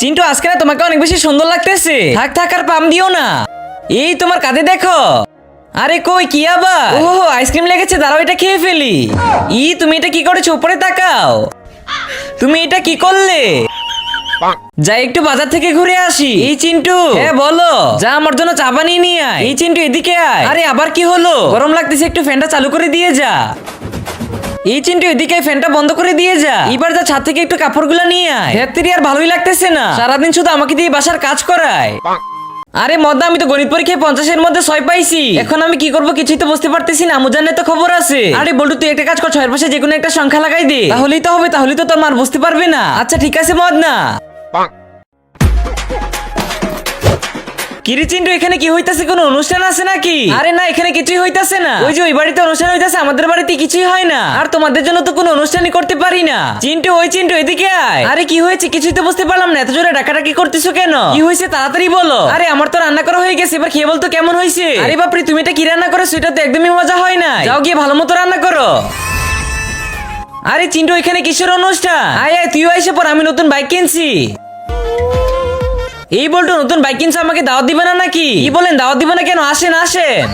চিন্টু আজকে না তোমাকে অনেক বেশি সুন্দর লাগতেছে। থাক থাক আর পাম দিও না। এই তোমার কাঁধে দেখো। আরে কই কি আবার? ওহো আইসক্রিম লেগেছে, দাঁড়াও এটা খেয়ে ফেলি। তুমি এটা কি করেছো? উপরে তাকাও। তুমি এটা কি করলে? যাই একটু বাজার থেকে ঘুরে আসি। এই চিন্টু, হ্যাঁ বলো। যা আমার জন্য চা বানিয়ে নিয়ে আয়। এই চিন্টু এদিকে আয়। আরে আবার কি হলো? গরম লাগতেছে, একটু ফ্যানটা চালু করে দিয়ে যা। এই চিন্টু এদিকে ফ্যানটা বন্ধ করে দিয়ে যা। এবার যা ছাদ থেকে একটু কাপড়গুলো নিয়ে আয়। ভেতরি আর ভালোই লাগতেছে না, সারাদিন শুধু আমাকে দিয়ে বাসার কাজ করায়। আরে মদা, আমি তো গণিত পরীক্ষায় 50-এর মধ্যে 6 পাইছি। এখন আমি কি করবো কিছুই তো বুঝতে পারতেছি না। মুজানের তো খবর আছে। আরে বল্টু তুই একটা কাজ কর, 6-এর পাশে যে কোনো একটা সংখ্যা লাগাই দে, তাহলেই তো হবে। তাহলে তো তোর মার বুঝতে পারবে না। আচ্ছা ঠিক আছে মদনা। কিরে চিন্টু, এখানে কি হইতাছে? কোনো অনুষ্ঠান আছে নাকি? আরে না, এখানে কিছুই হইতাছে না। ওই যে ওই বাড়িতে অনুষ্ঠান হইতাছে, আমাদের বাড়িতে কিছুই হয় না। আর তোমাদের জন্য তো কোনো অনুষ্ঠানই করতে পারি না। চিন্টু, ওই চিন্টু এদিকে আয়। আরে কি হয়েছে? কিছুই তো বুঝতে পারলাম না, এত জোরে ডাকাডাকি করতেছো কেন? কি হয়েছে তাড়াতাড়ি বলো। আরে আমার তো রান্না করা হয়ে গেছে, এবার খেয়ে বলতো কেমন হয়েছে। আরে বাপরে, তুমি এটা কি রান্না করেছো? এটা তো একদমই মজা হয় না। যাও গিয়ে ভালো মতো রান্না করো। আরে চিন্টু, এখানে কিসের অনুষ্ঠান? আয় আয় তুইও এসে পর, আমি নতুন বাইক কিনছি। এই বলতো নতুন বাইক কিনছে, আমাকে দাওয়াত দিবে না নাকি? কি বলেন, দাওয়াত দিবে না কেন? আসেন আসেন।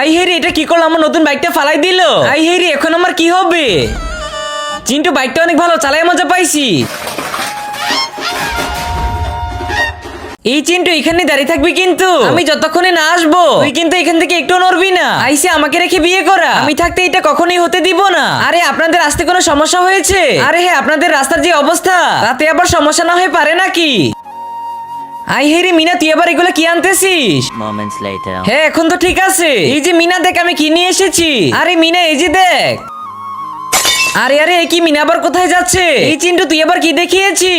আই হেরি, এটা কি করলো? আমার নতুন বাইকটা ফালাই দিল। আই হেরি, এখন আমার কি হবে? চিন্টু বাইকটা অনেক ভালো, চালাই মজা পাইছি। এই চিন্টু এখানে দাঁড়িয়ে থাকবি কিন্তু, আমি যতক্ষণে না আসবো তুই কিন্তু এখান থেকে একটু নড়বি না। আইসে আমাকে রেখে বিয়ে করা, আমি থাকতে এটা কখনোই হতে দিব না। আরে আপনাদের আসতে কোনো সমস্যা হয়েছে? আরে হ্যাঁ, আপনাদের রাস্তার যে অবস্থা, তাতে আবার সমস্যা না হয়ে পারে নাকি? আই হেরি মিনা, তুই আবার এগুলো কি আনতেছিস? Moments later. হ্যাঁ এখন তো ঠিক আছে। এই যে মিনা দেখ আমি কি নিয়ে এসেছি। আরে মিনা এই যে দেখ। আরে আরে কি মিনা আবার কোথায় যাচ্ছে? এই চিন্টু তুই আবার কি দেখিয়েছি?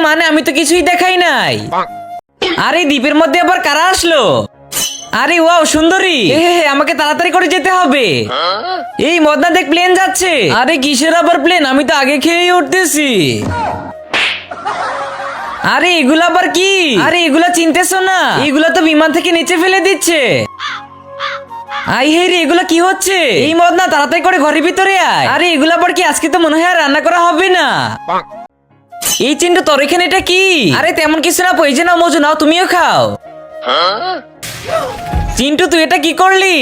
মানে আমি তো কিছুই দেখাই নাই। আরে দ্বীপের মধ্যে আবার কারা আসলো? আরে ওয়াও সুন্দরী। আমাকে তাড়াতাড়ি করে যেতে হবে। এই মদনা দেখ প্লেন যাচ্ছে। আরে কিসের আবার প্লেন? আমি তো আগে খেয়েই উঠতেছি। আরে এগুলা আবার কি? আরে এগুলা চিনতেছো না? এগুলা তো বিমান থেকে নিচে ফেলে দিচ্ছে। আই হে রে, এগুলা কি হচ্ছে? এই মদনা তাড়াতাড়ি করে ঘরের ভিতরে আয়। আরে এগুলা আবার কি? আজকে তো মনে হয় আর রান্না করা হবে না। এই চিন্টু তোর এখানে এটা কি? আরে তেমন কিছু না, এই যে নাও মজু নাও, তুমিও খাও। চিন্টু তুই এটা কি করলি?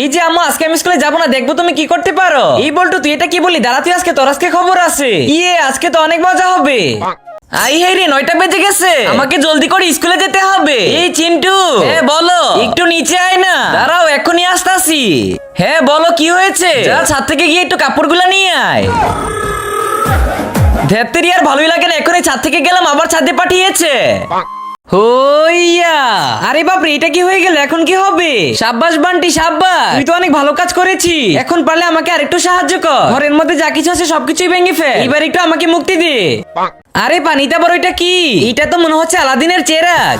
এই যে আম্মু, আজকে আমি স্কুলে যাবো না, দেখবো তুমি কি করতে পারো। এই বলতো তুই এটা কি বলি? দাঁড়া তুই, আজকে তোর আজকে খবর আছে। আজকে তো অনেক মজা হবে। আই হে রে, 9টা বেজে গেছে, আমাকে জলদি করে স্কুলে যেতে হবে। এই চিন্টু, হ্যাঁ বলো। একটু নিচে আয় না। দাঁড়াও এখনই আসতাছি। হ্যাঁ বলো কি হয়েছে? যা ছাদ থেকে গিয়ে একটু কাপড়গুলো নিয়ে আয়। ধেত্তেরি আর ভালোই লাগে না, এখনই ছাদ থেকে গেলাম আবার ছাদে পাঠিয়েছে। হইয়া, আরে বাপরে এটা কি হয়ে গেল? এখন কি হবে? সাব্বাস বান্টি সাব্বাস, তুই তো অনেক ভালো কাজ করেছিস। এখন পারলে আমাকে আরেকটু সাহায্য কর। ঘরের মধ্যে যা কিছু আছে সবকিছুই ভেঙে ফেল। এবার একটু আমাকে মুক্তি দে। আরে পানিটা বড়, এটা কি? এটা তো মনে হচ্ছে আলাদিনের চেরাগ।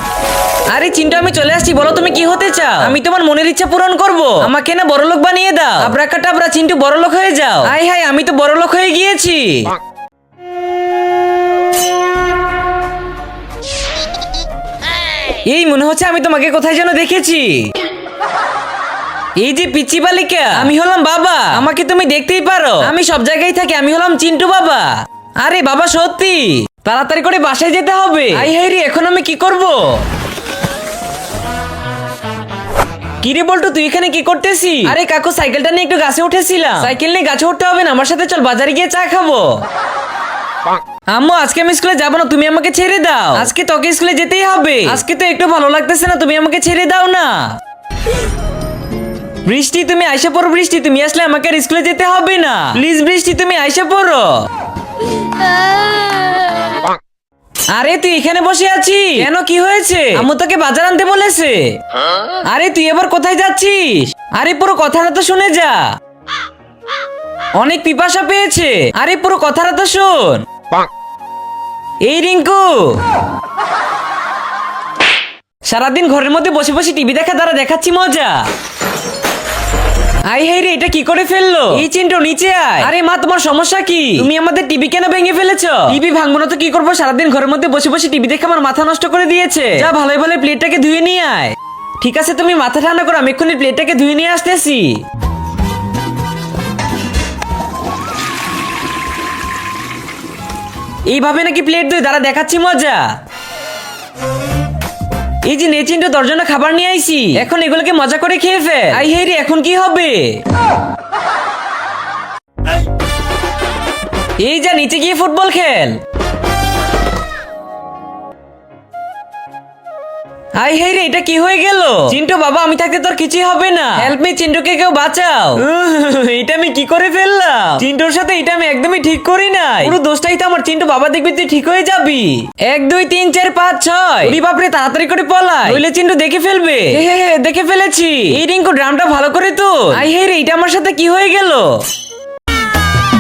আরে চিন্টু আমি চলে আসছি, বলো তুমি কি হতে চাও? আমি তোমার মনের ইচ্ছা পূরণ করব। আমাকে না বড়লোক বানিয়ে দাও। আবরাকাটাবরা চিন্টু বড়লোক হয়ে যাও। আয় হায়, আমি তো বড়লোক হয়ে গিয়েছি। এই মনে হচ্ছে আমি তোমাকে কোথায় যেন দেখেছি। এই যে পিচ্চি বালিকা, আমি হলাম বাবা, আমাকে তুমি দেখতেই পারো। আমি সব জায়গায় থাকি, আমি হলাম চিন্টু বাবা। আরে বাবা সত্যি, তাড়াতাড়ি করে বাসায় যেতে হবে। আই হাইরি, এখন আমি কি করব? কিরে বলতো তুই এখানে কি করতেছি? আরে কাকু, সাইকেলটা নিয়ে একটু গাছে উঠেছিলাম। সাইকেল নিয়ে গাছে উঠতে হবে না, আমার সাথে চল, বাজারে গিয়ে চা খাবো। আম্মু আজকে আমি স্কুলে যাবো না, তুমি আমাকে ছেড়ে দাও। আজকে তোকে স্কুলে যেতেই হবে। আজকে তো একটু ভালো লাগতেছে না, তুমি আমাকে ছেড়ে দাও না। বৃষ্টি তুমি আইসা পড়ো। বৃষ্টি তুমি আসলে আমাকে আর স্কুলে যেতে হবে না। প্লিজ বৃষ্টি তুমি আইসা পড়ো। আরে তুই এখানে বসে আছিস কেন? কি হয়েছে? আম্মু তোকে বাজার আনতে বলেছে। আরে তুই এবার কোথায় যাচ্ছিস? আরে পুরো কথাটা তো শুনে যা, অনেক পিপাসা পেয়েছে। আরে পুরো কথাটা তো শোন। এই রিঙ্কু, সারাদিন ঘরের মধ্যে বসে বসে টিভি দেখা দ্বারা দেখাচ্ছি মজা। আই হাই রে, এটা কি করে ফেললো? এই চিন্টু নিচে আয়। আরে মা, তোমার সমস্যা কি? তুমি আমাদের টিভি কেন ভেঙে ফেলেছো? টিভি ভাঙবো না তো কি করবো? সারাদিন ঘরের মধ্যে বসে বসে টিভি দেখে আমার মাথা নষ্ট করে দিয়েছে। যা ভালোই ভালো প্লেটটাকে ধুয়ে নিয়ে আয়। ঠিক আছে তুমি মাথা ঠান্ডা করো, আমি এক্ষুনি প্লেটটাকে ধুয়ে নিয়ে আসতেছি। এইভাবে নাকি প্লেট ধুই, দাঁড়া দেখাচ্ছি মজা। এই যে নে চিন্টু, তোর জন্য খাবার নিয়ে আইছি, এখন এগুলোকে মজা করে খেয়ে ফেল। আই হেই রে, এখন কি হবে? এই যা নিচে গিয়ে ফুটবল খেল। আই হেই রে, এটা কি হয়ে গেল? চিন্টু বাবা, আমি থাকতে তোর কিছুই হবে না। হেল্প মি, চিন্টুকে কেউ বাঁচাও। এটা আমি কি করে ফেললাম? চিন্টুর সাথে এটা আমি একদমই ঠিক করি নাই। পুরো দোষটাই তো আমার। চিন্টু বাবা, দেখবি তুই ঠিক হয়ে যাবি। 1 2 3 4 5 6। ওরে বাপরে, তাড়াতাড়ি করে পলাই, নইলে চিন্টু দেখে ফেলবে। দেখে ফেলেছি। এই রিঙ্কু, ড্রামটা ভালো করে তো। আই হেই রে, এটা আমার সাথে কি হয়ে গেল?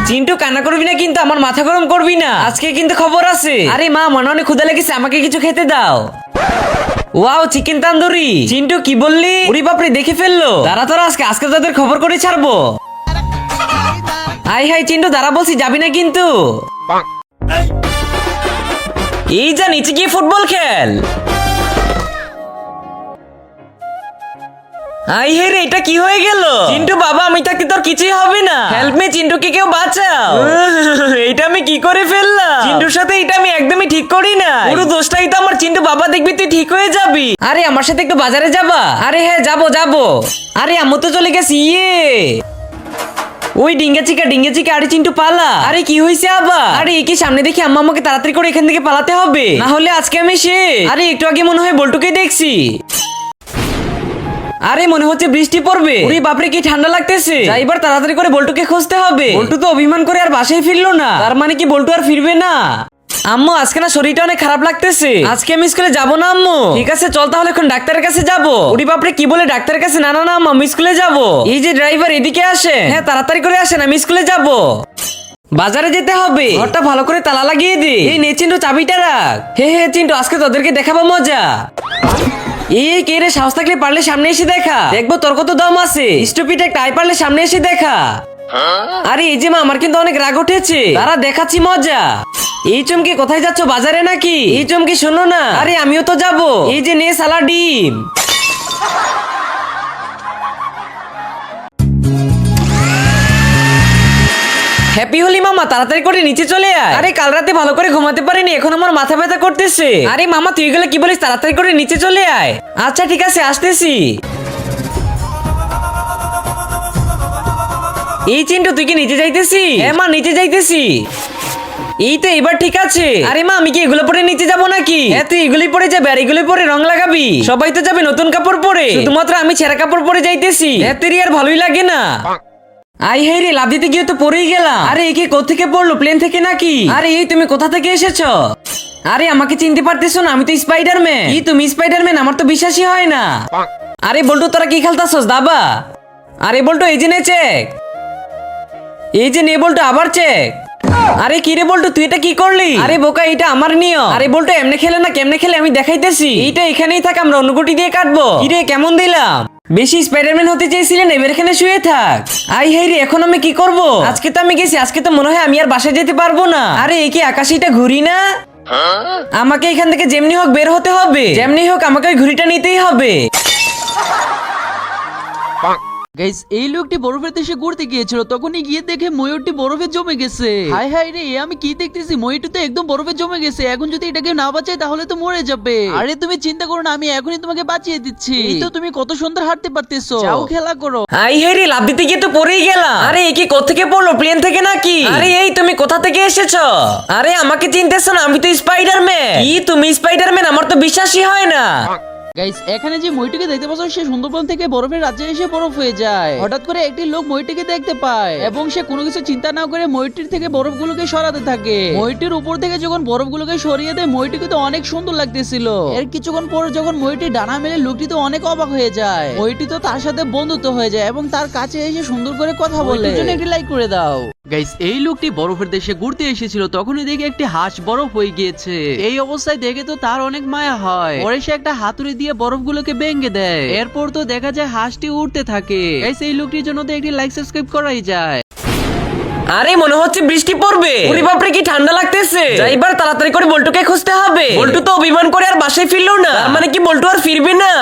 চিন্টু কান্না করবি না কিন্তু, আমার মাথা গরম করবি না, আজকে কিন্তু খবর আছে। আরে মা, মনে অনেক ক্ষুধা লেগেছে, আমাকে কিছু খেতে দাও। Wow, chicken tandoori. চিন্টু কি বললি? ওরে বাপরে, দেখে ফেললো। দাঁড়া তোরা, আজকে তাদের খবর করে ছাড়বো। হাই হাই চিন্টু, দাঁড়া বলছি, যাবি না কিন্তু। এই যা নিচে গিয়ে ফুটবল খেল। আই হে রে, এটা কি হয়ে গেল? চিন্টু বাবা, আমি থাকতে তোর কিছুই হবে না। হেল্প মি, চিন্টুকে কেউ বাঁচাও। এটা আমি কি করে ফেললাম? চিন্টুর সাথে এটা আমি একদমই ঠিক করি না, পুরো দোষটাই তো আমার। চিন্টু বাবা, দেখবি তুই ঠিক হয়ে যাবি। আরে আমার সাথে একটু বাজারে যাবা? আরে হ্যাঁ, যাবো। আরে আম্মু তো চলে গেছি। ওই ডিঙ্গা চিকা। আরে চিন্টু পালা। আরে কি হয়েছে আবার? আরে একে সামনে দেখি আম্মা আমাকে তাড়াতাড়ি করে এখান থেকে পালাতে হবে, না হলে আজকে আমি শেষ। আরে একটু আগে মনে হয় বল্টুকে দেখছি। আরে মনে হচ্ছে বৃষ্টি পড়বে। ওরে বাপরে, কি ঠান্ডা লাগতেছে। এবার তাড়াতাড়ি করে বল্টুকে খুঁজতে হবে। বল্টু তো অভিমান করে আর বাসায় ফিরলো না, তার মানে কি বল্টু আর ফিরবে না? আম্মু, আজকে না শরীরটা অনেক খারাপ লাগতেছে, আজকে আমি স্কুলে যাবো না। আম্মু ঠিক আছে, চল তাহলে এখন ডাক্তারের কাছে যাবো। ওরে বাপরে, কি বলে ডাক্তারের কাছে? না আম্মু, আমি স্কুলে যাবো। এই যে ড্রাইভার, এদিকে আসে। হ্যাঁ, তাড়াতাড়ি করে আসেন, আমি স্কুলে যাবো। বাজারে যেতে হবে, ঘরটা ভালো করে তালা লাগিয়ে দে। এই নে চিন্টু, চাবিটা রাখ। হে চিন্টু, আজকে তোদেরকে দেখাবো মজা। এই কে রে? সাহস থাকলে পারলে সামনে এসে দেখা, দেখবো তোর কত দম আছে। স্টুপিড একটা, আই পারলে সামনে এসে দেখা। আরে এই যে মা, আমার কিন্তু অনেক রাগ উঠেছে, তারা দেখাচ্ছি মজা। এই চমকি, কোথায় যাচ্ছ? বাজারে নাকি? এই চমকি শোনো না। আরে আমিও তো যাবো। এই যে নে সালা ডিম। হ্যাপি হোলি মামা, তাড়াতাড়ি করে নিচে চলে আয়। আরে কাল রাতে ভালো করে ঘুমাতে পারিনি, এখন আমার মাথা ব্যথা করতেছে। আরে মামা, তুই এগুলো কি বলিস? তাড়াতাড়ি করে নিচে চলে আয়। আচ্ছা ঠিক আছে, আসতেছি। এই চিন্টু, তুই কি নিচে যাইতেছি? হ্যাঁ মা, নিচে যাইতেছি। এই তো এবার ঠিক আছে। আরে মা, আমি কি এগুলো পরে নিচে যাবো নাকি? হ্যাঁ, তুই এগুলি পরে যাবে আর এগুলি পরে রং লাগাবি। সবাই তো যাবে নতুন কাপড় পরে, শুধুমাত্র আমি ছেঁড়া কাপড় পরে যাইতেছি। হ্যাঁ, তেরি আর ভালোই লাগে না। আই হেই রে, লাভ দিতে গিয়ে তো পরেই গেলাম। আরে একে কোত্থেকে পড়লো? প্লেন থেকে নাকি? আরে এই তুমি কোথা থেকে এসেছো? আরে আমাকে চিনতে পারতেছো না? আমি তো স্পাইডারম্যান। কি তুমি স্পাইডারম্যান? আমার তো বিশ্বাসই হয় না। আরে বল্টু, তোরা কি খেলতাছস দাবা? আরে বল্টু, এই যে নে চেক। এই যে নে বল্টু, আবার চেক। আরে কি রে বল্টু, তুই এটা কি করলি? আরে বোকা, এটা আমার নিয়ম। আরে বল্টু, এমনি খেলে না, কেমনে খেলে আমি দেখাইতেছি। এইটা এখানেই থাক, আমরা অন্য গুটি দিয়ে কাটবো। কি রে, কেমন দিলাম? বেশি স্পাইডারম্যান হতে চেয়েছিলেন, এবার এখানে শুয়ে থাক। আই হেই রে, এখন আমি কি করব? আজকে তো আমি গেছি, আজকে তো মনে হয় আমি আর বাসায় যেতে পারবো না। আরে এই কি আকাশিটা ঘুরি না? আমাকে এখান থেকে যেমনি হোক বের হতে হবে, যেমনি হোক আমাকে ওই ঘুড়িটা নিতেই হবে। গাইস, এই লোকটি বরফের দেশে ঘুরতে গিয়েছিল, তখনই গিয়ে দেখে ময়ূরটি বরফে জমে গেছে। হাই হাই রে, আমি কি দেখতেছি? ময়ূরটি তো একদম বরফে জমে গেছে। এখন যদি এটাকে না বাঁচাই তাহলে তো মরে যাবে। আরে তুমি চিন্তা করো না, আমি এখনই তোমাকে বাঁচিয়ে দিচ্ছি। এই তো তুমি কত সুন্দর হাঁটতে পারতেছো, যাও খেলা করো। হাই হাই রে, লাভ দিতে গিয়ে তো পড়েই গেলাম। আরে এ কি কোত্থেকে পড়লো? প্লেন থেকে নাকি? আরে এই তুমি কোথা থেকে এসেছো? আরে আমাকে চিনতেছো না? আমি তো স্পাইডারম্যান। কি তুমি স্পাইডারম্যান? আমার তো বিশ্বাসই হয় না। গাইস, এখানে যে ময়ূরটিকে দেখতে পাচ্ছ, সে সুন্দরবন থেকে বরফের রাজ্যে এসে বরফ হয়ে যায়। হঠাৎ করে একটি লোক ময়ূরটিকে দেখতে পায় এবং সে কোনো কিছু চিন্তা না করে ময়ূরটির থেকে বরফগুলোকে সরাতে থাকে। ময়ূরটির উপর থেকে যখন বরফগুলোকে সরিয়ে দেয়, ময়ূরটিকে তো অনেক সুন্দর লাগতেছিল। এর কিছুক্ষণ পর যখন ময়ূরটি ডানা মেলে, লোকটি তো অনেক অবাক হয়ে যায়। ময়ূরটি তো তার সাথে বন্ধুত্ব হয়ে যায় এবং তার কাছে এসে সুন্দর করে কথা বলে। জন্য একটি লাইক করে দাও। গাইস, এই লোকটি বরফের দেশে ঘুরতে এসেছিল, তখনই দেখে একটি হাঁস বরফ হয়ে গিয়েছে। এই অবস্থায় দেখে তো তার অনেক মায়া হয়। পরে সে একটা হাতুড়ি দিয়ে বরফগুলোকে ভেঙে দেয়। এরপর তো দেখা যায় হাঁসটি উঠতে থাকে। গাইস, এই লোকটির জন্য তো একটি লাইক সাবস্ক্রাইব করাই যায়। আরে মনে হচ্ছে বৃষ্টি পড়বে। ওরে বাপরে, কি ঠান্ডা লাগতেছে। এবার তাড়াতাড়ি করে বল্টুকে খুঁজতে হবে। বল্টু তো অভিমান করে আর বাসায় ফিরলো না, তার মানে কি বল্টু আর ফিরবে না?